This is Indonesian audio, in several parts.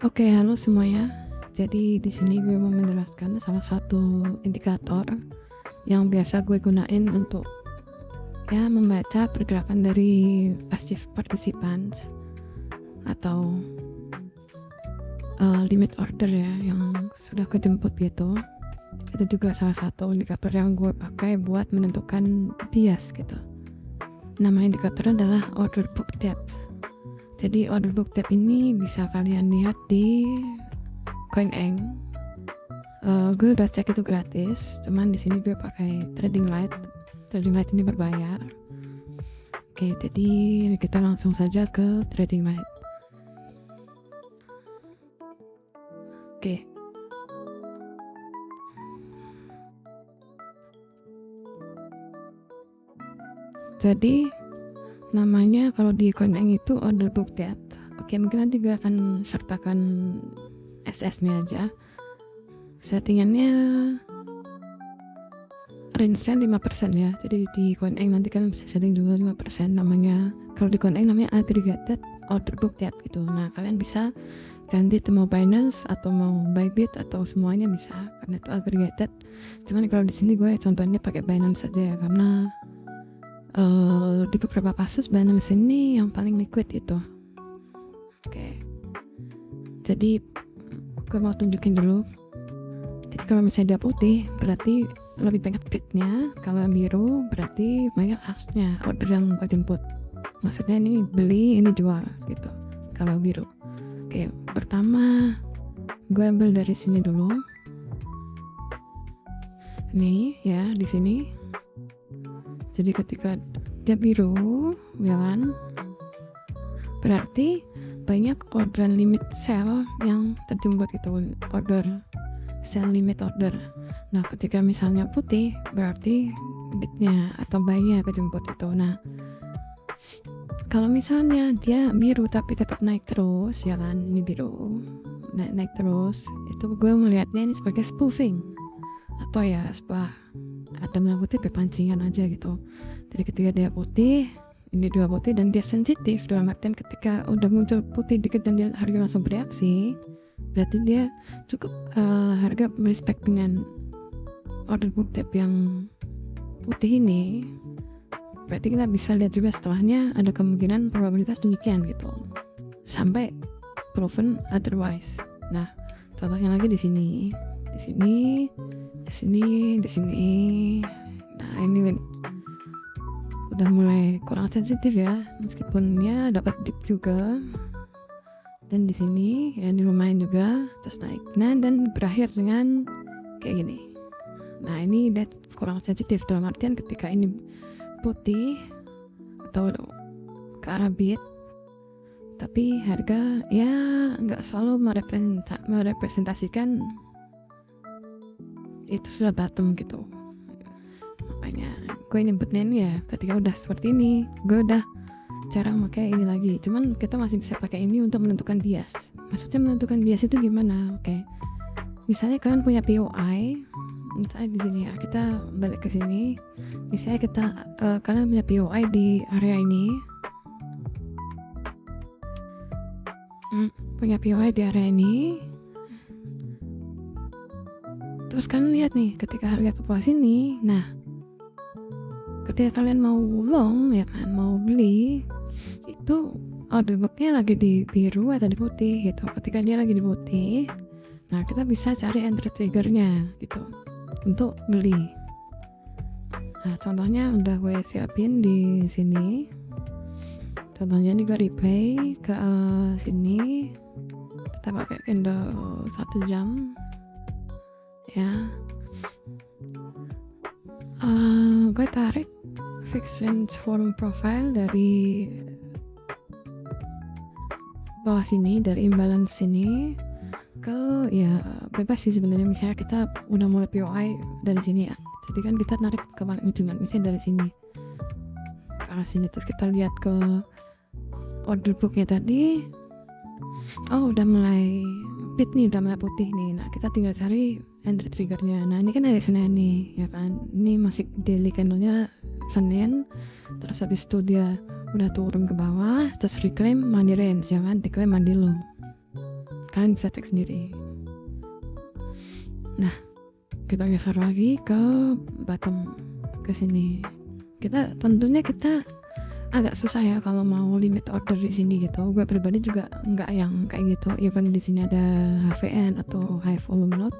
Oke, halo semuanya. Jadi di sini gue mau menjelaskan salah satu indikator yang biasa gue gunain untuk membaca pergerakan dari passive participants atau limit order ya yang sudah kejemput gitu. Itu juga salah satu indikator yang gue pakai buat menentukan bias gitu. Nama indikatornya adalah order book depth. Jadi order book depth ini bisa kalian lihat di CoinEng. Gue udah cek itu gratis, cuman di sini gue pakai Trading Light. Trading Light ini berbayar. Oke, jadi kita langsung saja ke Trading Light. Oke. Jadi namanya kalau di CoinEng itu order book depth. Oke, mungkin nanti gue akan sertakan SS-nya aja. Settingannya range-nya 5% ya. Jadi di CoinEng nanti kan bisa setting juga 5%. Namanya, kalau di CoinEng namanya aggregated order book depth gitu. Nah, kalian bisa ganti itu mau Binance atau mau Bybit atau semuanya bisa karena itu aggregated. Cuman kalau di sini gue contohnya pakai Binance saja ya, karena di beberapa kasus Binance ini yang paling liquid itu. Oke. Jadi gue mau tunjukin dulu. Jadi kalau misalnya dia putih berarti lebih banyak bidnya, kalau yang biru berarti banyak aksnya, order yang jemput. Maksudnya ini beli, ini jual gitu. Kalau biru. Oke, pertama gue ambil dari sini dulu. Nih ya, di sini. Jadi ketika dia biru, ya kan? Berarti banyak order limit sell yang terjemput itu, order sell limit order. Nah, ketika misalnya putih, berarti bidnya atau buy-nya kejemput itu. Nah, kalau misalnya dia biru tapi tetap naik terus, ya kan? Ini biru, naik terus. Itu gue melihatnya ini sebagai spoofing. Atau ya sebuah ada merah putih berpancingan aja gitu. Jadi ketika dia putih, ini dua putih dan dia sensitif, dalam artian ketika udah muncul putih dikit dan dia harga langsung bereaksi, berarti dia cukup harga respect dengan order book depth yang putih ini. Berarti kita bisa lihat juga setelahnya ada kemungkinan probabilitas demikian gitu sampai proven otherwise. Nah, contohnya lagi di sini, di sini, di sini, di sini. Nah, ini udah mulai kurang sensitif ya, meskipun ya dapat dip juga. Dan di sini ya ini lumayan juga, terus naik. Nah, dan berakhir dengan kayak gini. Nah, ini udah kurang sensitif dalam artian ketika ini putih atau ke arah bid, tapi harga ya nggak selalu merepresentasikan itu sudah bottom gitu. Makanya gue nyebutnya ini ya ketika udah seperti ini, gue udah jarang pakai ini lagi. Cuman kita masih bisa pakai ini untuk menentukan bias. Maksudnya menentukan bias itu gimana? Oke. Misalnya kalian punya POI, misalnya di sini ya, kita balik ke sini. Misalnya kita kalian punya POI di area ini. Punya POI di area ini. Terus kalian lihat nih, ketika harga ke bawah sini, nah ketika kalian mau long ya kan, mau beli itu order booknya lagi di biru atau di putih gitu. Ketika dia lagi di putih, nah kita bisa cari entry triggernya gitu untuk beli. Nah, contohnya udah gue siapin di sini. Contohnya ini gue replay ke sini. Kita pakai candle 1 jam ya. Gue tarik fixed range volume profile dari bawah sini, dari imbalance sini ke ya bebas sih sebenarnya. Misalnya kita udah mulai POI dari sini ya, jadi kan kita narik ke paling ujungan, misalnya dari sini ke arah sini, terus kita lihat ke order booknya tadi, oh udah mulai bid nih, udah mulai putih nih. Nah, kita tinggal cari entry triggernya. Nah, ini kan dari Senin nih ya kan, ini masih daily candlenya Senin, terus habis itu dia udah turun ke bawah, terus reclaim money range ya kan, declare money low. kalian bisa cek sendiri. Nah, kita geser lagi ke bottom, ke sini. Tentunya kita agak susah ya kalau mau limit order di sini gitu. Gue pribadi juga nggak yang kayak gitu. Even di sini ada HVN atau high volume load.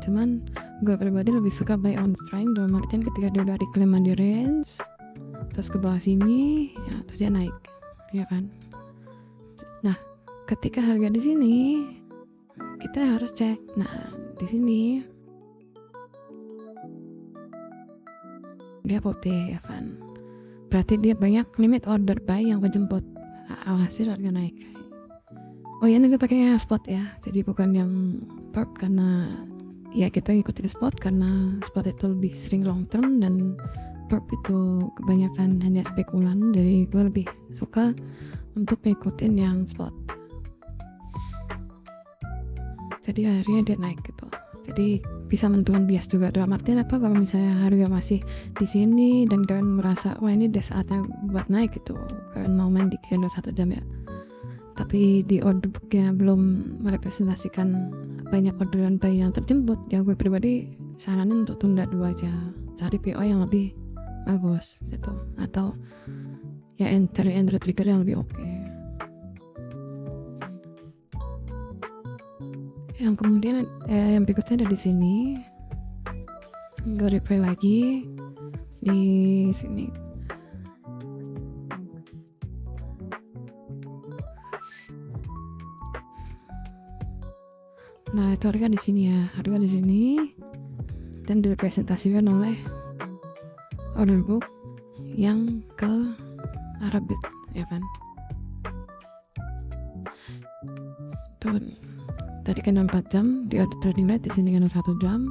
Cuman gue pribadi lebih suka buy on strength, dalam artian ketika dia udah diklaim di range, terus ke bawah sini, ya terus dia naik, ya kan. Nah, ketika harga di sini, kita harus cek. Nah, di sini dia putih, ya kan. Berarti dia banyak limit order buy yang kejemput. Hasil harga naik. Oh ya, ini gue pakainya spot ya. Jadi bukan yang perp, karena ya kita ngikutin spot karena spot itu lebih sering long term dan perp itu kebanyakan hanya spekulan. Jadi gue lebih suka untuk ngikutin yang spot. Jadi akhirnya dia naik gitu. Jadi bisa menentukan bias juga. Dalam artian apa, kalau misalnya harga masih di sini dan kalian merasa wah ini udah saatnya buat naik gitu, kalian mau main di candle 1 jam ya, tapi di order booknya belum merepresentasikan banyak orderan buy yang terjemput, ya gue pribadi saranin untuk tunda dulu aja, cari PO yang lebih bagus gitu, atau ya entry trigger yang lebih oke. Yang kemudian yang berikutnya ada di sini. Gue replay lagi di sini. Nah, itu harga di sini ya, harga di sini dan direpresentasikan oleh order book yang ke arah bid, ya kan. Tuh, tadi kan 4 jam di order trading rate, di sini kan 1 jam.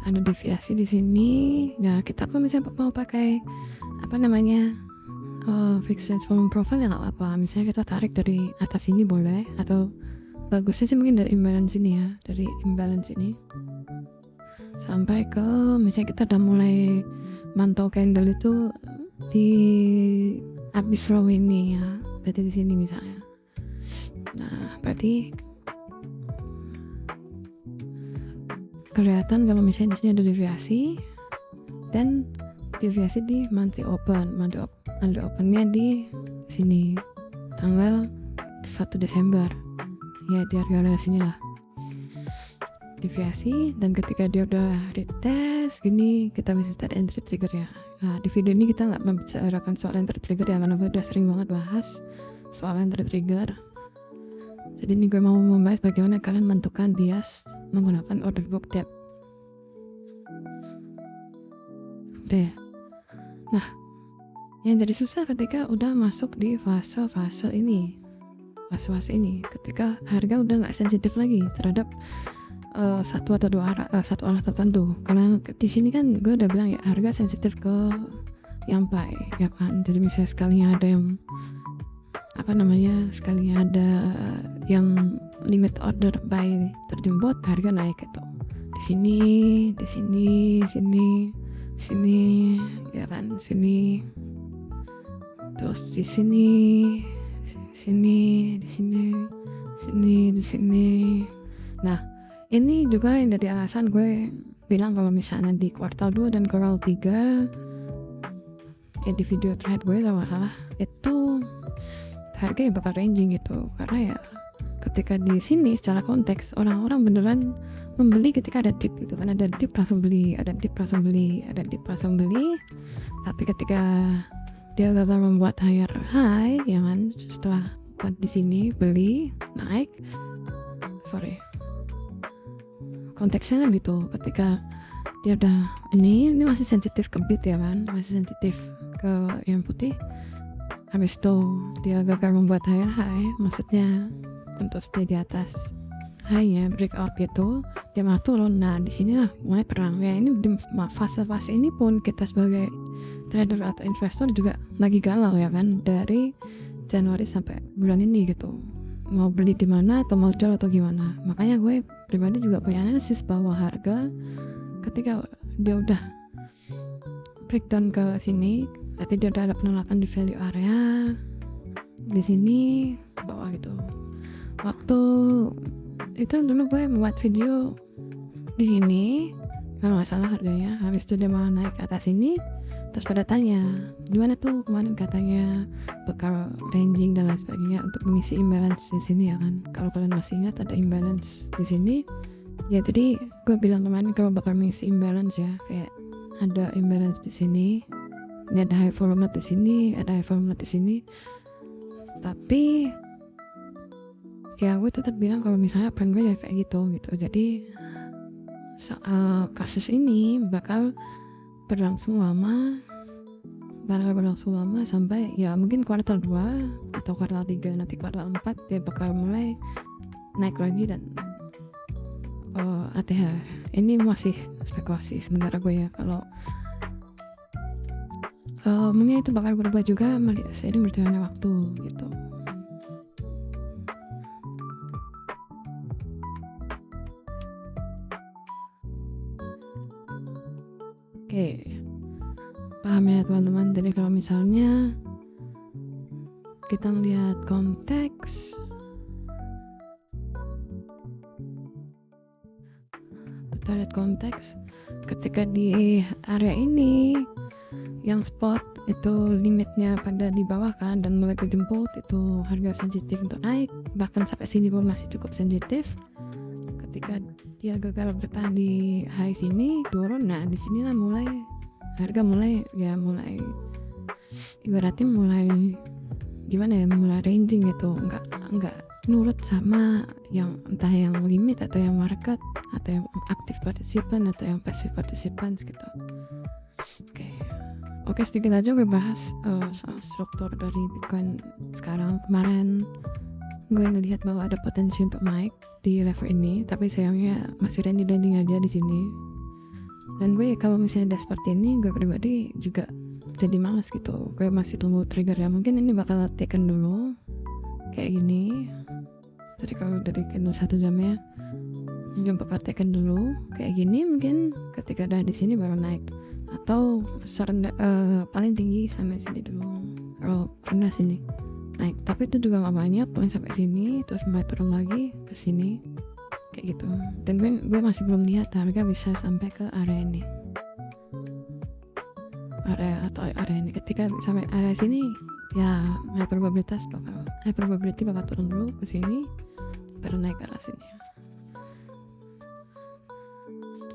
Ada deviasi di sini. Nah, kita kalau misalnya mau pakai apa namanya fixed range volume profile ya nggak apa-apa. Misalnya kita tarik dari atas ini boleh, atau bagusnya sih mungkin dari imbalance ini ya, dari imbalance ini sampai ke misalnya kita udah mulai mantau candle itu di habis low ini ya, berarti di sini misalnya. Nah, berarti kelihatan kalau misalnya di sini ada deviasi dan deviasi di monthly open. Monthly opennya di sini tanggal 1 Desember ya, di area sini lah deviasi. Dan ketika dia udah retest gini, kita bisa start entry trigger ya. Nah, di video ini kita nggak membicarakan soal entry trigger ya, karena gue udah sering banget bahas soal entry trigger. Jadi ini gue mau membahas bagaimana kalian menentukan bias menggunakan order book depth. Udah ya. Nah, yang jadi susah ketika udah masuk di fase-fase ini, ketika harga udah nggak sensitif lagi terhadap satu atau dua arah, satu arah tertentu. Karena di sini kan gue udah bilang ya, harga sensitif ke yang buy, ya kan. Jadi misalnya sekalinya ada yang sekalinya ada yang limit order buy terjemput, harga naik gitu. Di sini, ya kan, sini. Terus di sini, di sini. Nah, ini juga yang dari alasan gue bilang kalau misalnya di kuartal 2 dan kuartal 3 ya, di video terakhir gue kalau nggak salah itu harga ya bakal ranging gitu, karena ya ketika di sini secara konteks orang-orang beneran membeli ketika ada dip gitu kan, ada dip langsung beli, ada dip langsung beli. Tapi ketika dia gagal membuat higher high, ya kan, setelah di sini beli naik, konteksnya gitu, ketika dia udah ini masih sensitif ke bid ya kan, masih sensitif ke yang putih. Habis itu dia gagal membuat higher high, maksudnya untuk stay di atas high-nya, breakout gitu, dia malah turun. Nah, di sinilah mulai perang. Ya, ini di fase-fase ini pun kita sebagai trader atau investor juga lagi galau ya kan, dari Januari sampai bulan ini gitu. Mau beli di mana atau mau jual atau gimana. Makanya gue pribadi juga punya analisis bahwa harga ketika dia udah breakdown ke sini, berarti dia udah ada penolakan di value area, di sini ke bawah gitu. Waktu itu dulu gue membuat video di sini kalau nggak salah harganya, habis itu dia mau naik ke atas sini, terus pada tanya gimana tuh kemarin katanya bakal ranging dan lain sebagainya untuk mengisi imbalance di sini ya kan. Kalau kalian masih ingat ada imbalance di sini ya, tadi gue bilang kemarin kalau bakal mengisi imbalance ya, kayak ada imbalance di sini, ini ada high volume di sini, ada high volume di sini, tapi ya gue tetap bilang kalau misalnya plan gue ya kayak gitu. Jadi kasus ini bakal berlangsung lama sampai ya mungkin kuartal 2 atau kuartal 3, nanti kuartal 4 dia bakal mulai naik lagi. Dan ATH ini masih spekulasi sementara gue ya, kalau mungkin itu bakal berubah juga seiring berjalannya waktu gitu. Oke, paham ya teman-teman. Jadi kalau misalnya kita lihat konteks, ketika di area ini yang spot itu limitnya pada di bawah kan, dan mulai kejemput, itu harga sensitif untuk naik, bahkan sampai sini pun masih cukup sensitif. Ketika dia gagal bertahan di high sini, turun, nah di sinilah mulai harga mulai ibaratnya mulai gimana ya, mulai ranging gitu, enggak nurut sama yang entah yang limit atau yang market atau yang aktif partisipan atau yang passive partisipan gitu. Oke, sedikit aja gue bahas soal struktur dari Bitcoin sekarang. Kemarin gue ngelihat bahwa ada potensi untuk naik di level ini, tapi sayangnya masih landing aja di sini. Dan gue kalau misalnya udah seperti ini, gue pribadi juga jadi malas gitu. Gue masih tunggu trigger ya, mungkin ini bakal taken dulu kayak gini. Jadi kalau dari candle 1 jamnya juga bakal taken dulu kayak gini, mungkin ketika udah di sini baru naik, atau paling tinggi sampai sini dulu kalau pernah sini naik, tapi itu juga gak banyak, paling sampai sini terus mulai turun lagi ke sini kayak gitu. Dan gue masih belum lihat harga bisa sampai ke area ini, area ini. Ketika sampai area sini ya high probability bakal turun dulu ke sini baru naik ke arah sini.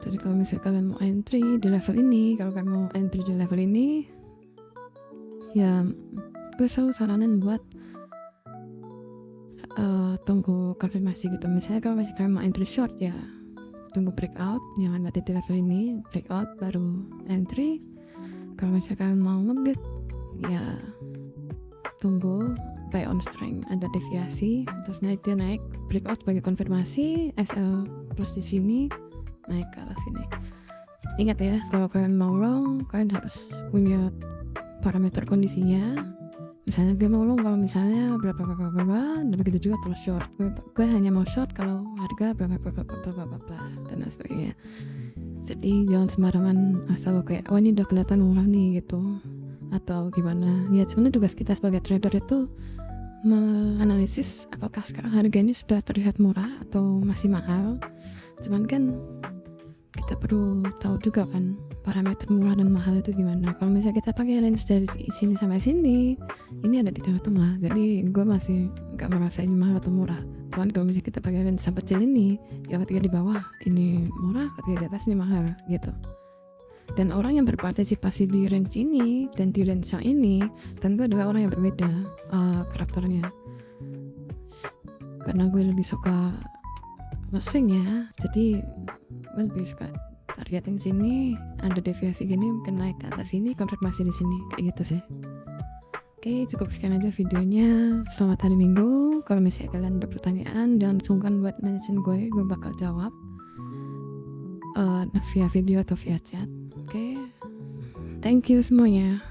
Jadi kalau misalnya kalian mau entry di level ini, ya gue selalu saranin buat tunggu konfirmasi gitu. Misalnya kalau masih kalian mau entry short ya tunggu breakout, jangan berarti di level ini breakout baru entry. Kalau misalnya kalian mau ngebet ya tunggu buy on strength, ada deviasi terus naik breakout sebagai konfirmasi, SL plus di sini naik ke arah sini. Ingat ya, kalau kalian mau long, kalian harus punya parameter kondisinya. Misalnya gue mau long kalau misalnya berapa, dan begitu juga kalau short. Gue hanya mau short kalau harga berapa dan lain sebagainya. Jadi jangan sembarangan asal kayak ini udah kelihatan murah nih gitu atau gimana. Ya sebenarnya tugas kita sebagai trader itu menganalisis apakah sekarang harga ini sudah terlihat murah atau masih mahal. Cuman kan kita perlu tahu juga kan parameter murah dan mahal itu gimana. Kalau misalnya kita pakai range dari sini sampai sini, ini ada di tengah-tengah, jadi gue masih nggak merasa ini mahal atau murah. Cuman kalau misalnya kita pakai range sampai kecil ini, ya ketika di bawah ini murah, ketika di atas ini mahal gitu. Dan orang yang berpartisipasi di range ini dan di range yang ini tentu adalah orang yang berbeda karakternya. Karena gue lebih suka swing ya, jadi gue lebih suka targeting sini, ada deviasi gini mungkin naik ke atas sini, konfirmasi di sini kayak gitu sih. Oke, cukup sekian aja videonya. Selamat hari Minggu. Kalau misalnya kalian ada pertanyaan, jangan sungkan buat mention gue bakal jawab via video atau via chat. Oke, thank you semuanya.